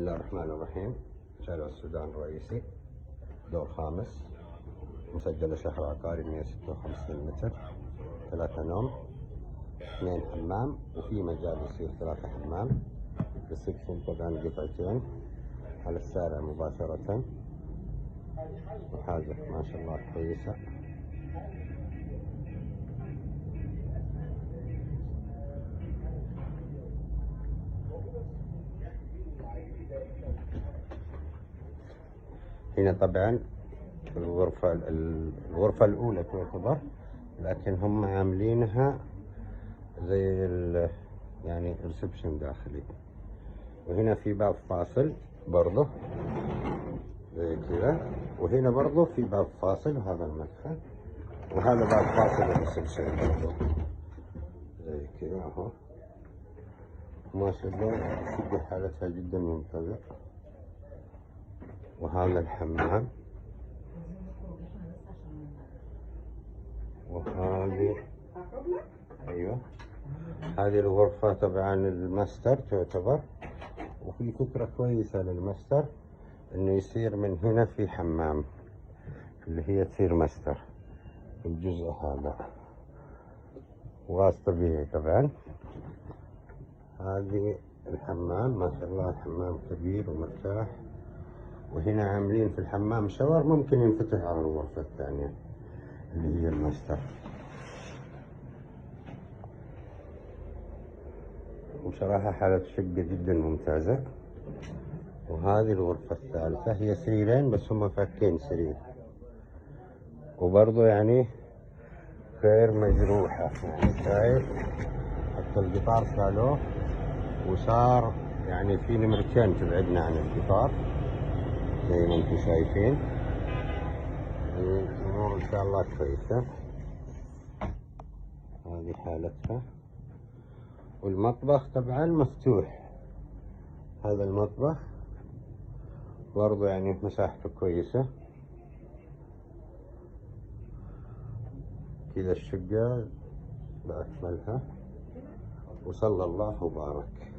الله الرحمن الرحيم. شارع السودان الرئيسي، دور خامس، مسجلة شهر عقاري 156 متر، 3 نوم، 2 حمام، وفي مجال يصير 3 حمام. ريسبشن طبعا قطعتين على الشارع مباشرة، وحاجة ما شاء الله كويسة. هنا طبعا الغرفة الأولى تعتبر، لكن هم عاملينها زي يعني ريسبشن داخلي. وهنا في باب فاصل برضه زي كذا، وهنا برضه في باب فاصل، وهذا المدخل، وهذا باب فاصل الريسبشن برضه زي كذا اهو. ما شاء الله الشقة حالتها جدا ممتازة. وهذا الحمام، وهذه ايوه هذه الغرفة طبعا الماستر تعتبر. وفي فكرة كويسة للماستر انه يصير من هنا في حمام، اللي هي تصير ماستر في الجزء هذا، غاز طبيعي طبعا. هذه الحمام ما شاء الله، الحمام كبير ومرتاح. وهنا عاملين في الحمام شاور ممكن ينفتح على الغرفة الثانية اللي هي الماستر. وصراحة حالة الشقة جدا ممتازة. وهذه الغرفة الثالثة، هي سريرين بس هم فاكين سرير، وبرضه يعني غير مجروحة، يعني شايف حتى القطار شالوه وصار يعني في نمرتين تبعدنا عن القطار زي ما انتم شايفين. الأمور إن شاء الله كويسة. هذه حالتها. والمطبخ طبعا مفتوح، هذا المطبخ برضه يعني مساحته كويسة كذا. الشقة بأكملها، وصلى الله وبارك.